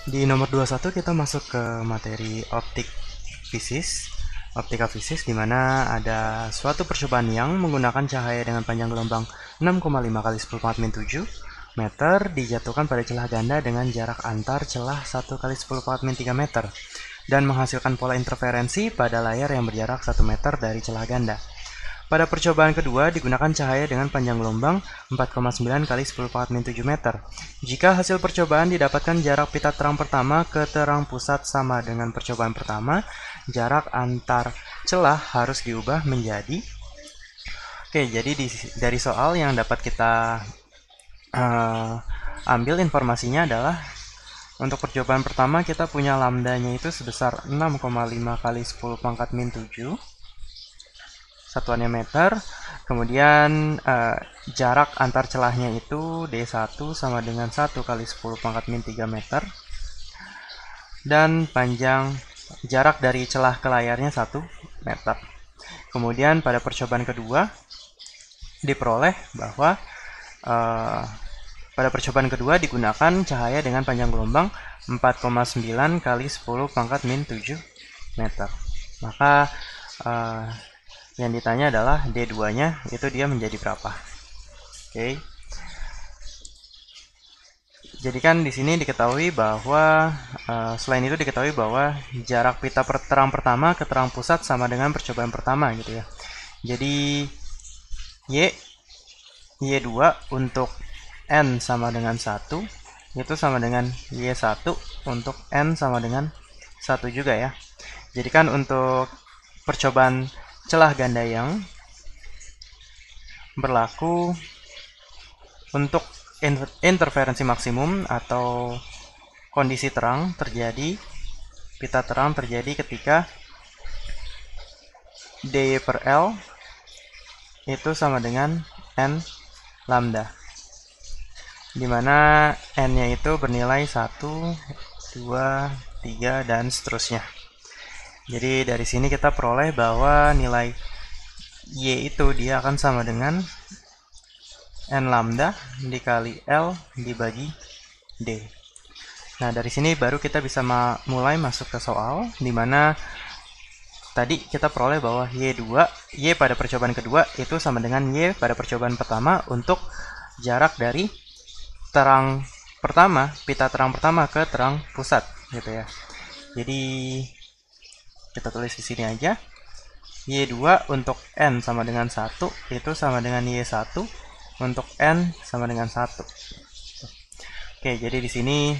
Di nomor 21 kita masuk ke materi optika fisis, di mana ada suatu percobaan yang menggunakan cahaya dengan panjang gelombang 6,5 kali 10⁻⁷ meter dijatuhkan pada celah ganda dengan jarak antar celah 1 kali 10⁻³ meter dan menghasilkan pola interferensi pada layar yang berjarak 1 meter dari celah ganda. Pada percobaan kedua digunakan cahaya dengan panjang gelombang 4,9 kali 10⁻⁷ meter. Jika hasil percobaan didapatkan jarak pita terang pertama ke terang pusat sama dengan percobaan pertama, jarak antar celah harus diubah menjadi. Oke, jadi dari soal yang dapat kita ambil informasinya adalah untuk percobaan pertama kita punya lambdanya itu sebesar 6,5 kali 10⁻⁷, satuannya meter. Kemudian jarak antar celahnya itu D1 sama dengan 1 kali 10⁻³ meter. Dan panjang jarak dari celah ke layarnya 1 meter. Kemudian pada percobaan kedua diperoleh bahwa pada percobaan kedua digunakan cahaya dengan panjang gelombang 4,9 kali 10⁻⁷ meter. Maka yang ditanya adalah D2-nya itu dia menjadi berapa. Oke. Jadi kan di sini diketahui bahwa selain itu diketahui bahwa jarak pita terang pertama ke terang pusat sama dengan percobaan pertama gitu ya. Jadi Y2 untuk N sama dengan 1 itu sama dengan Y1 untuk N sama dengan 1 juga ya. Jadi kan untuk percobaan celah ganda yang berlaku untuk interferensi maksimum atau kondisi terang terjadi, pita terang terjadi ketika D per L itu sama dengan N lambda, dimana N-nya itu bernilai 1, 2, 3, dan seterusnya. Jadi dari sini kita peroleh bahwa nilai Y itu dia akan sama dengan N lambda dikali L dibagi D. Nah, dari sini baru kita bisa mulai masuk ke soal, dimana tadi kita peroleh bahwa Y pada percobaan kedua itu sama dengan Y pada percobaan pertama untuk jarak dari terang pertama, pita terang pertama ke terang pusat gitu ya. Jadi kita tulis di sini aja. Y2 untuk N sama dengan 1 itu sama dengan Y1 untuk N sama dengan 1. Oke, jadi di sini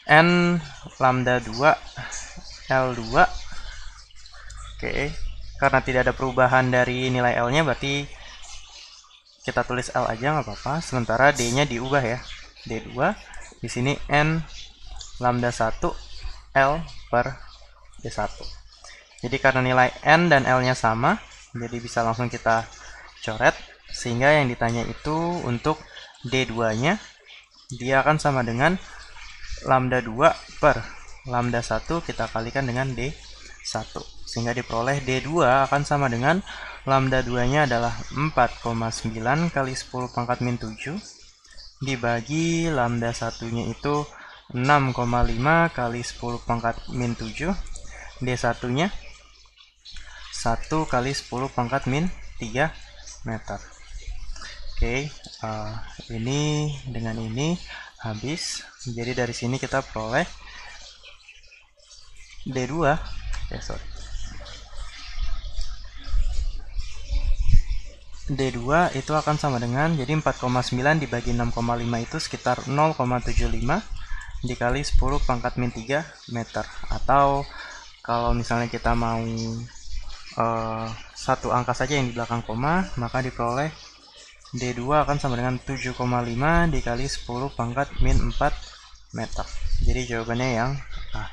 N lambda 2 L2. Oke, karena tidak ada perubahan dari nilai L-nya berarti kita tulis L aja nggak apa-apa. Sementara D-nya diubah ya. D2 di sini N lambda 1 L per D1. Jadi karena nilai N dan L-nya sama, jadi bisa langsung kita coret. Sehingga yang ditanya itu untuk D2-nya, dia akan sama dengan lambda 2 per lambda 1 kita kalikan dengan D1. Sehingga diperoleh D2 akan sama dengan lambda 2-nya adalah 4,9 kali 10⁻⁷ dibagi lambda 1-nya itu 6,5 kali 10⁻⁷, D1-nya 1 kali 10⁻³ meter. Oke, ini dengan ini habis. Jadi dari sini kita peroleh D2. D2 itu akan sama dengan, jadi 4,9 dibagi 6,5 itu sekitar 0,75 dikali 10⁻³ meter. Atau kalau misalnya kita mau satu angka saja yang di belakang koma, maka diperoleh D2 akan sama dengan 7,5 dikali 10⁻⁴ meter. Jadi jawabannya yang A.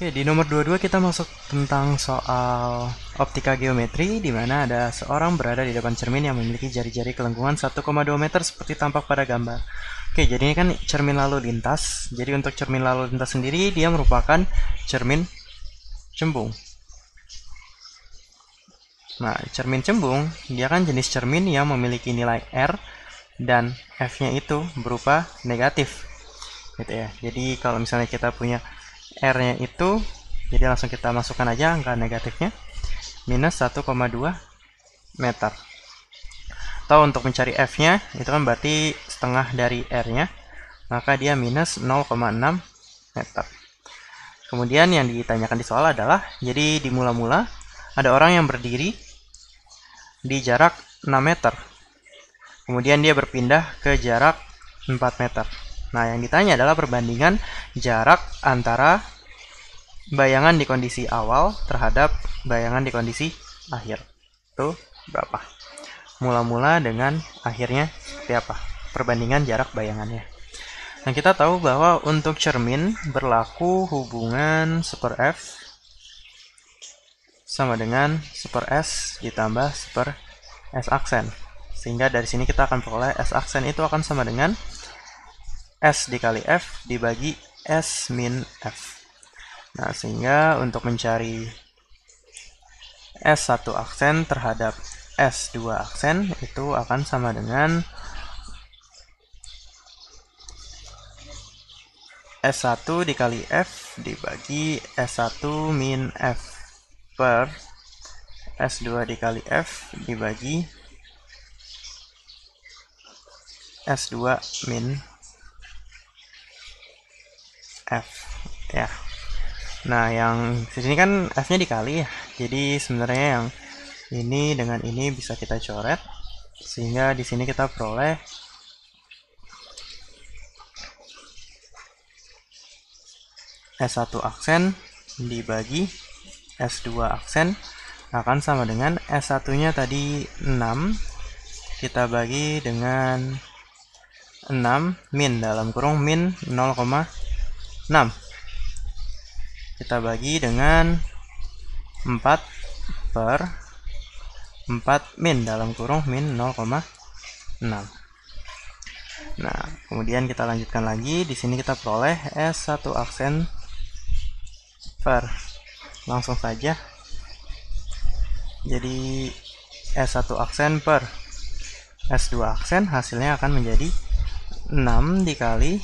Oke, di nomor 22 kita masuk tentang soal optika geometri, di mana ada seorang berada di depan cermin yang memiliki jari-jari kelengkungan 1,2 meter seperti tampak pada gambar. Oke, jadi ini kan cermin lalu lintas. Jadi untuk cermin lalu lintas sendiri dia merupakan cermin cembung. Nah, cermin cembung dia kan jenis cermin yang memiliki nilai R dan F-nya itu berupa negatif. gitu ya. Jadi kalau misalnya kita punya R-nya itu, jadi langsung kita masukkan aja angka negatifnya, minus 1,2 meter. Atau untuk mencari F-nya, itu kan berarti setengah dari R-nya, maka dia minus 0,6 meter. Kemudian yang ditanyakan di soal adalah, jadi di mula-mula ada orang yang berdiri di jarak 6 meter. Kemudian dia berpindah ke jarak 4 meter. Nah, yang ditanya adalah perbandingan jarak antara bayangan di kondisi awal terhadap bayangan di kondisi akhir. Itu berapa? Mula-mula dengan akhirnya seperti apa? Perbandingan jarak bayangannya. Nah, kita tahu bahwa untuk cermin berlaku hubungan 1/f sama dengan 1/s ditambah 1/s aksen. Sehingga dari sini kita akan peroleh S aksen itu akan sama dengan S dikali F dibagi S min F. Nah, sehingga untuk mencari S1 aksen terhadap S2 aksen itu akan sama dengan S1 dikali F dibagi S1 min F per S2 dikali F dibagi S2 min F ya. Nah, yang di sini kan F-nya dikali ya. Jadi sebenarnya yang ini dengan ini bisa kita coret sehingga di sini kita peroleh S1 aksen dibagi S2 aksen akan sama dengan S1-nya tadi 6 kita bagi dengan 6 min dalam kurung min 0,6 kita bagi dengan 4 per 4 min dalam kurung min 0,6. Nah, kemudian kita lanjutkan lagi. Di sini kita peroleh S1 aksen per, langsung saja. Jadi S1 aksen per S2 aksen hasilnya akan menjadi 6 dikali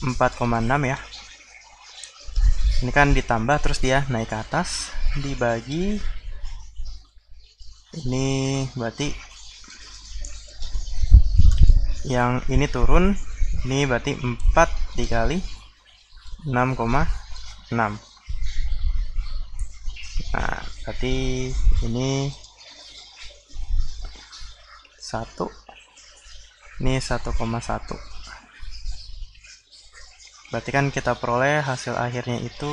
4,6 ya. Ini kan ditambah terus dia naik ke atas dibagi ini berarti yang ini turun, ini berarti 4 dikali 6,6. Nah, berarti ini 1, ini 1,1. Berarti kan kita peroleh hasil akhirnya itu,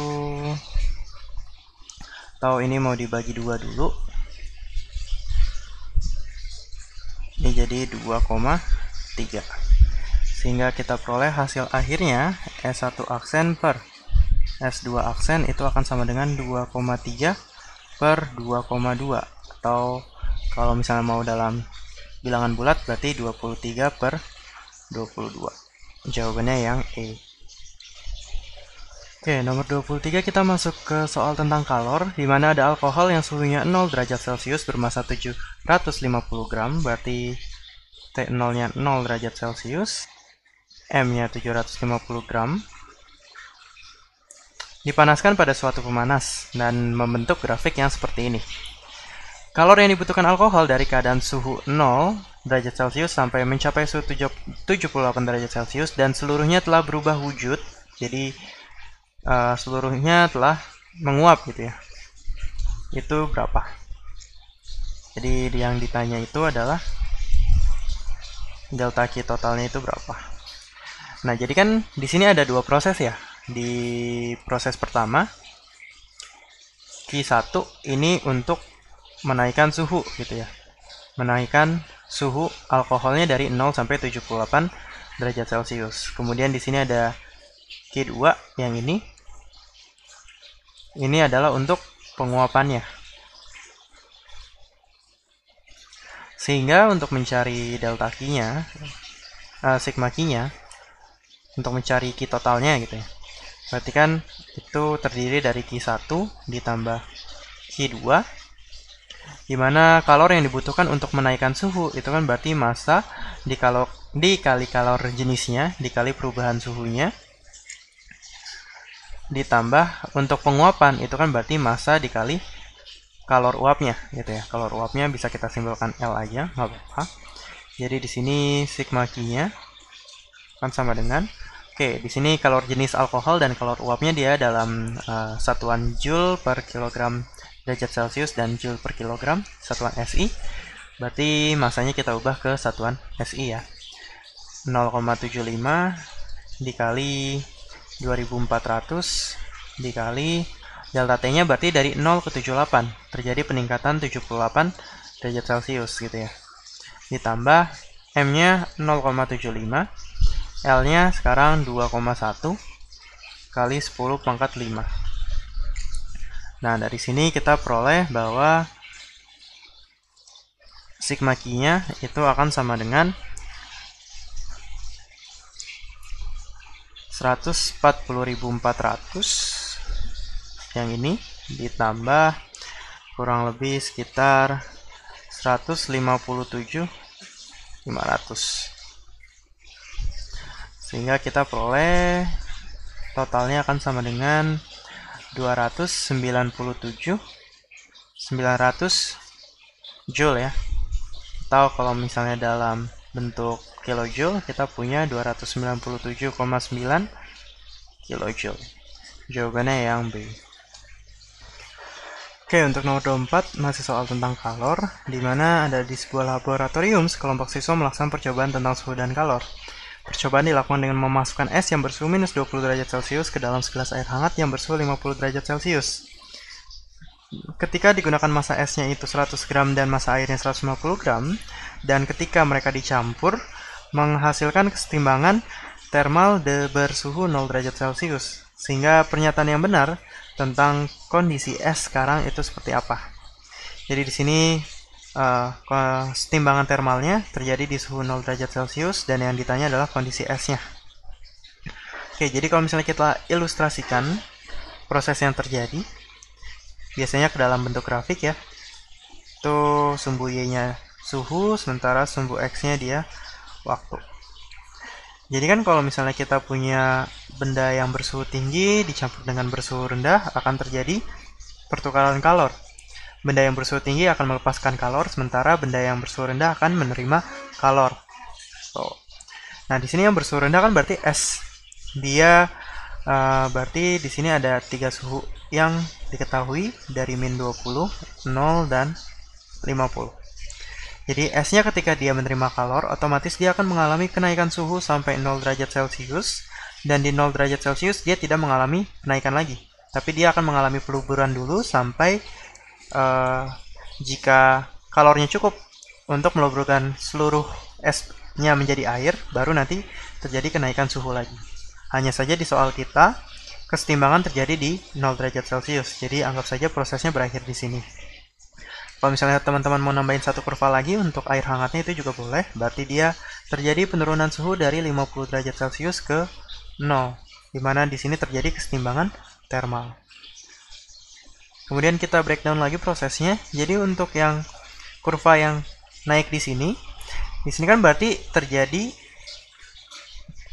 atau ini mau dibagi 2 dulu, ini jadi 2,3. Sehingga kita peroleh hasil akhirnya S1 aksen per S2 aksen itu akan sama dengan 2,3 per 2,2. Atau kalau misalnya mau dalam bilangan bulat berarti 23 per 22. Jawabannya yang E. Oke, nomor 23 kita masuk ke soal tentang kalor, di mana ada alkohol yang suhunya 0 derajat Celcius bermassa 750 gram, berarti T0-nya 0 derajat Celcius, M-nya 750 gram, dipanaskan pada suatu pemanas, dan membentuk grafik yang seperti ini. Kalor yang dibutuhkan alkohol dari keadaan suhu 0 derajat Celcius sampai mencapai suhu 78 derajat Celcius, dan seluruhnya telah berubah wujud, jadi seluruhnya telah menguap gitu ya. Itu berapa? Jadi yang ditanya itu adalah delta Q totalnya itu berapa. Nah, jadi kan di sini ada 2 proses ya. Di proses pertama Q1 ini untuk menaikkan suhu gitu ya. Menaikkan suhu alkoholnya dari 0 sampai 78 derajat Celcius. Kemudian di sini ada Q2 yang ini. Ini adalah untuk penguapannya. Sehingga untuk mencari delta Q-nya, sigma Q-nya, untuk mencari Q totalnya gitu ya. Berarti kan itu terdiri dari Q1 ditambah Q2, dimana kalor yang dibutuhkan untuk menaikkan suhu itu kan berarti massa dikali kalor jenisnya, dikali perubahan suhunya, ditambah untuk penguapan itu kan berarti massa dikali kalor uapnya gitu ya. Kalor uapnya bisa kita simbolkan L aja, nggak apa-apa. Jadi di sini sigma Q-nya akan sama dengan, oke, di sini kalor jenis alkohol dan kalor uapnya dia dalam satuan joule per kilogram derajat Celcius dan joule per kilogram satuan SI. Berarti masanya kita ubah ke satuan SI ya. 0,75 dikali 2400 dikali delta T-nya berarti dari 0 ke 78. Terjadi peningkatan 78 derajat Celcius gitu ya. Ditambah M-nya 0,75. L-nya sekarang 2,1 kali 10 pangkat 5. Nah, dari sini kita peroleh bahwa sigma Q-nya itu akan sama dengan 140.400 yang ini ditambah kurang lebih sekitar 157.500, sehingga kita peroleh totalnya akan sama dengan 297.900 joule ya, atau kalau misalnya dalam bentuk kilojoule kita punya 297,9 kilojoule. Jawabannya yang B. Oke, untuk nomor 24 masih soal tentang kalor, di mana ada di sebuah laboratorium sekelompok siswa melaksanakan percobaan tentang suhu dan kalor. Percobaan dilakukan dengan memasukkan es yang bersuhu minus 20 derajat Celcius ke dalam segelas air hangat yang bersuhu 50 derajat Celcius. Ketika digunakan massa esnya itu 100 gram dan massa airnya 150 gram, dan ketika mereka dicampur, menghasilkan kesetimbangan thermal bersuhu 0 derajat Celcius. Sehingga pernyataan yang benar tentang kondisi es sekarang itu seperti apa. Jadi di sini kesetimbangan thermalnya terjadi di suhu 0 derajat Celcius dan yang ditanya adalah kondisi esnya. Oke, jadi kalau misalnya kita ilustrasikan proses yang terjadi, biasanya ke dalam bentuk grafik ya. Itu sumbu Y-nya suhu, sementara sumbu X-nya dia waktu. Jadi kan kalau misalnya kita punya benda yang bersuhu tinggi dicampur dengan bersuhu rendah, akan terjadi pertukaran kalor. Benda yang bersuhu tinggi akan melepaskan kalor, sementara benda yang bersuhu rendah akan menerima kalor. Nah, di sini yang bersuhu rendah kan berarti es. Dia berarti di sini ada 3 suhu yang diketahui dari min 20, 0, dan 50. Jadi esnya ketika dia menerima kalor, otomatis dia akan mengalami kenaikan suhu sampai 0 derajat Celcius, dan di 0 derajat Celcius dia tidak mengalami kenaikan lagi, tapi dia akan mengalami peluburan dulu sampai jika kalornya cukup untuk meluburkan seluruh esnya menjadi air, baru nanti terjadi kenaikan suhu lagi. Hanya saja di soal kita, kesetimbangan terjadi di 0 derajat Celcius, jadi anggap saja prosesnya berakhir di sini. Kalau misalnya teman-teman mau nambahin satu kurva lagi untuk air hangatnya itu juga boleh, berarti dia terjadi penurunan suhu dari 50 derajat Celcius ke 0, di mana di sini terjadi kesetimbangan thermal. Kemudian kita breakdown lagi prosesnya. Jadi untuk yang kurva yang naik di sini kan berarti terjadi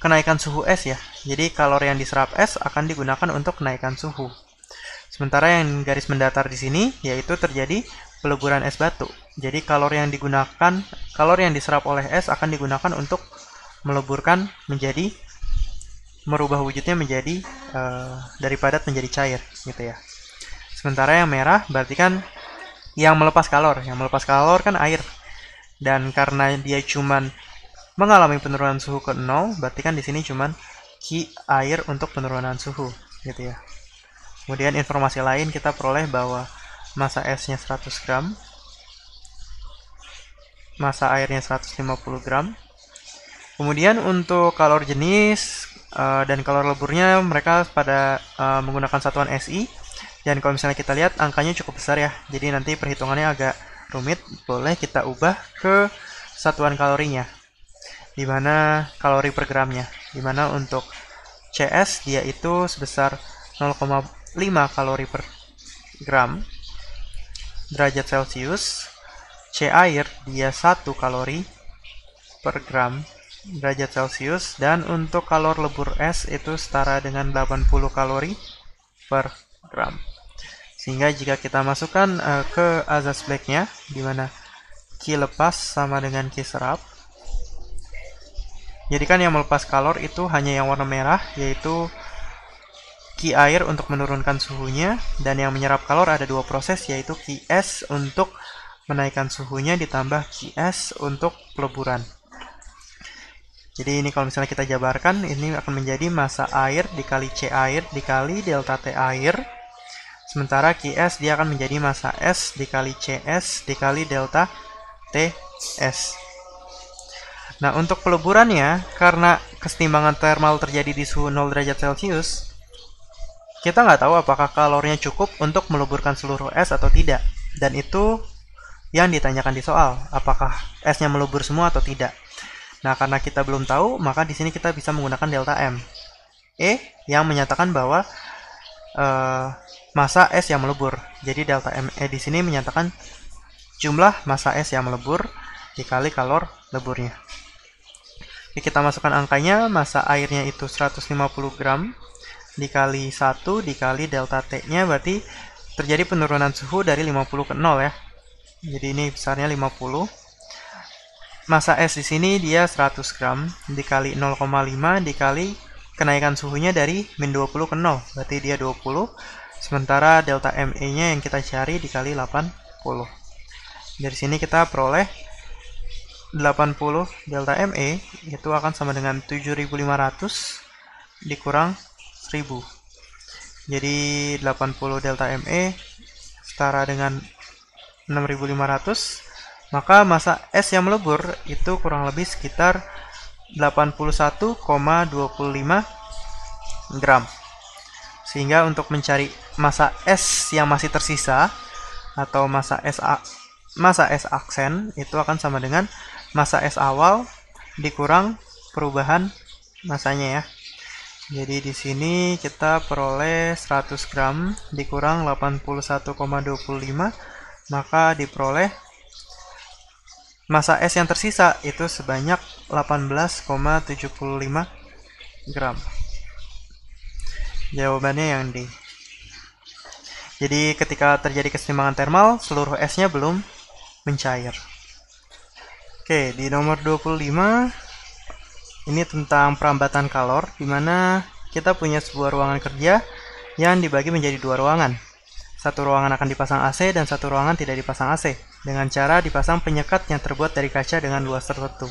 kenaikan suhu es ya. Jadi kalor yang diserap es akan digunakan untuk kenaikan suhu. Sementara yang garis mendatar di sini yaitu terjadi peleburan es batu. Jadi kalor yang diserap oleh es akan digunakan untuk meleburkan menjadi, merubah wujudnya menjadi dari padat menjadi cair gitu ya. Sementara yang merah berarti kan yang melepas kalor. Yang melepas kalor kan air. Dan karena dia cuman mengalami penurunan suhu ke 0, berarti kan di sini cuman Q air untuk penurunan suhu gitu ya. Kemudian informasi lain kita peroleh bahwa massa esnya 100 gram, massa airnya 150 gram. Kemudian untuk kalor jenis dan kalor leburnya mereka pada menggunakan satuan SI. Dan kalau misalnya kita lihat angkanya cukup besar ya, jadi nanti perhitungannya agak rumit, boleh kita ubah ke satuan kalorinya, di mana kalori per gramnya, di mana untuk CS dia itu sebesar 0,5 kalori per gram derajat Celcius, C air dia 1 kalori per gram derajat Celcius, dan untuk kalor lebur es itu setara dengan 80 kalori per gram. Sehingga jika kita masukkan ke azas black-nya, di mana Q lepas sama dengan Q serap. Jadi kan yang melepas kalor itu hanya yang warna merah, yaitu Q air untuk menurunkan suhunya, dan yang menyerap kalor ada dua proses, yaitu QS untuk menaikkan suhunya ditambah QS untuk peleburan. Jadi ini kalau misalnya kita jabarkan, ini akan menjadi massa air dikali C air dikali delta T air. Sementara QS dia akan menjadi massa S dikali CS dikali delta TS. Nah, untuk peleburannya, karena kesetimbangan thermal terjadi di suhu 0 derajat Celcius, kita nggak tahu apakah kalornya cukup untuk meleburkan seluruh es atau tidak. Dan itu yang ditanyakan di soal, apakah esnya melebur semua atau tidak. Nah, karena kita belum tahu, maka di sini kita bisa menggunakan delta M. Yang menyatakan bahwa massa es yang melebur. Jadi delta ME di sini menyatakan jumlah massa es yang melebur dikali kalor leburnya. Oke, kita masukkan angkanya, massa airnya itu 150 gram dikali 1 dikali delta T-nya, berarti terjadi penurunan suhu dari 50 ke 0 ya. Jadi ini besarnya 50. Massa es di sini dia 100 gram dikali 0,5 dikali kenaikan suhunya dari min 20 ke 0, berarti dia 20. Sementara delta ME-nya yang kita cari dikali 80. Dari sini kita peroleh 80 delta ME itu akan sama dengan 7500 dikurang 1000. Jadi 80 delta ME setara dengan 6500. Maka massa es yang melebur itu kurang lebih sekitar 81,25 gram. Sehingga untuk mencari massa es yang masih tersisa atau massa es aksen itu akan sama dengan massa es awal dikurang perubahan massanya ya. Jadi di sini kita peroleh 100 gram dikurang 81,25, maka diperoleh massa es yang tersisa itu sebanyak 18,75 gram. Jawabannya yang D. Jadi ketika terjadi kesetimbangan thermal, seluruh esnya belum mencair. Oke, di nomor 25 ini tentang perambatan kalor, di mana kita punya sebuah ruangan kerja yang dibagi menjadi dua ruangan. Satu ruangan akan dipasang AC dan satu ruangan tidak dipasang AC, dengan cara dipasang penyekat yang terbuat dari kaca dengan luas tertentu.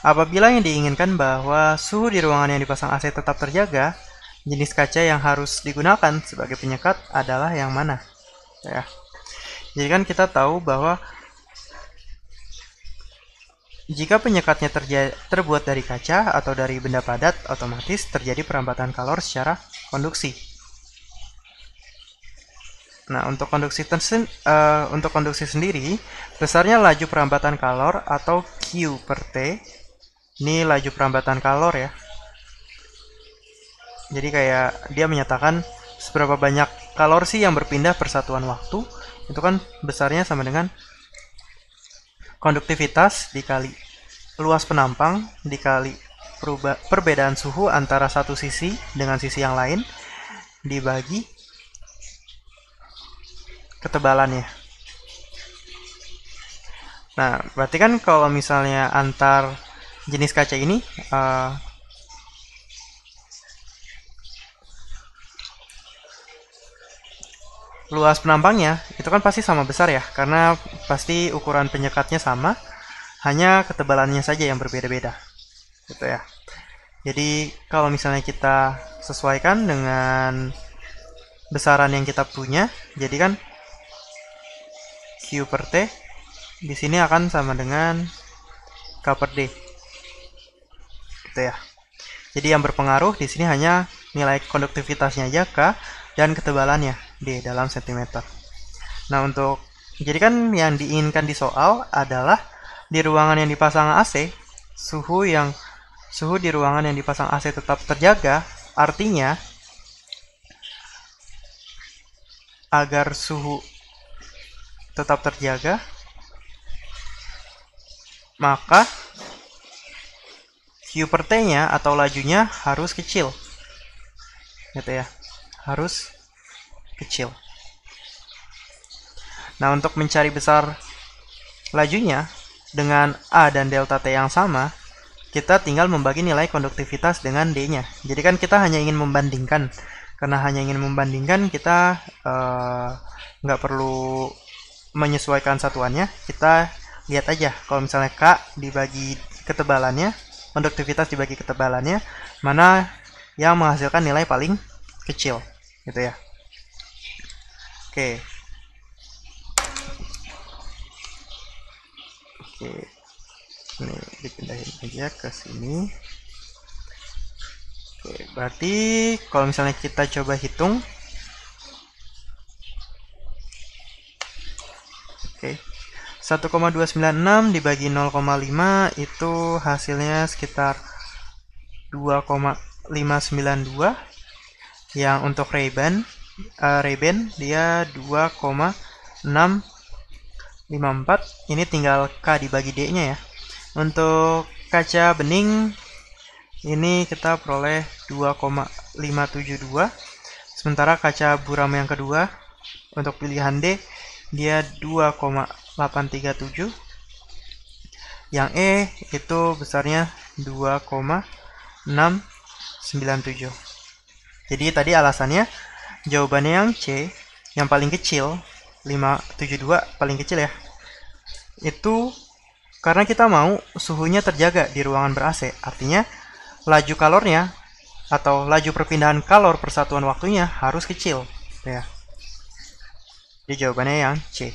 Apabila yang diinginkan bahwa suhu di ruangan yang dipasang AC tetap terjaga, jenis kaca yang harus digunakan sebagai penyekat adalah yang mana? Ya. Jadi kan kita tahu bahwa jika penyekatnya terbuat dari kaca atau dari benda padat, otomatis terjadi perambatan kalor secara konduksi. Nah, untuk konduksi sendiri, besarnya laju perambatan kalor atau Q per T. Ini laju perambatan kalor ya. Jadi kayak dia menyatakan seberapa banyak kalor sih yang berpindah per satuan waktu. Itu kan besarnya sama dengan konduktivitas dikali luas penampang dikali perbedaan suhu antara satu sisi dengan sisi yang lain dibagi ketebalannya. Nah, berarti kan kalau misalnya antar jenis kaca ini luas penampangnya itu kan pasti sama besar ya, karena pasti ukuran penyekatnya sama, hanya ketebalannya saja yang berbeda-beda gitu ya. Jadi kalau misalnya kita sesuaikan dengan besaran yang kita punya, jadi kan Q per T di sini akan sama dengan K per D gitu ya. Jadi yang berpengaruh di sini hanya nilai konduktivitasnya aja K dan ketebalannya D dalam sentimeter. Nah, jadi kan yang diinginkan di soal adalah di ruangan yang dipasang AC, suhu di ruangan yang dipasang AC tetap terjaga, artinya agar suhu tetap terjaga, maka Q per T-nya atau lajunya harus kecil. Gitu ya. Harus kecil. Nah, untuk mencari besar lajunya dengan A dan delta T yang sama, kita tinggal membagi nilai konduktivitas dengan D-nya. Jadi kan kita hanya ingin membandingkan. Karena hanya ingin membandingkan, kita nggak perlu menyesuaikan satuannya. Kita lihat aja kalau misalnya K dibagi ketebalannya, konduktivitas dibagi ketebalannya, mana yang menghasilkan nilai paling kecil, gitu ya. Oke. Ini dipindahin aja ke sini. Oke, berarti kalau misalnya kita coba hitung, oke, 1,296 dibagi 0,5 itu hasilnya sekitar 2,592. Yang untuk Ray-Ban dia 2,654. Ini tinggal K dibagi D-nya ya. Untuk kaca bening ini kita peroleh 2,572. Sementara kaca buram yang kedua untuk pilihan D dia 2,837. Yang E itu besarnya 2,697. Jadi tadi alasannya jawabannya yang C, yang paling kecil, 572 paling kecil ya. Itu karena kita mau suhunya terjaga di ruangan ber-AC. Artinya laju kalornya atau laju perpindahan kalor persatuan waktunya harus kecil ya. Jadi jawabannya yang C.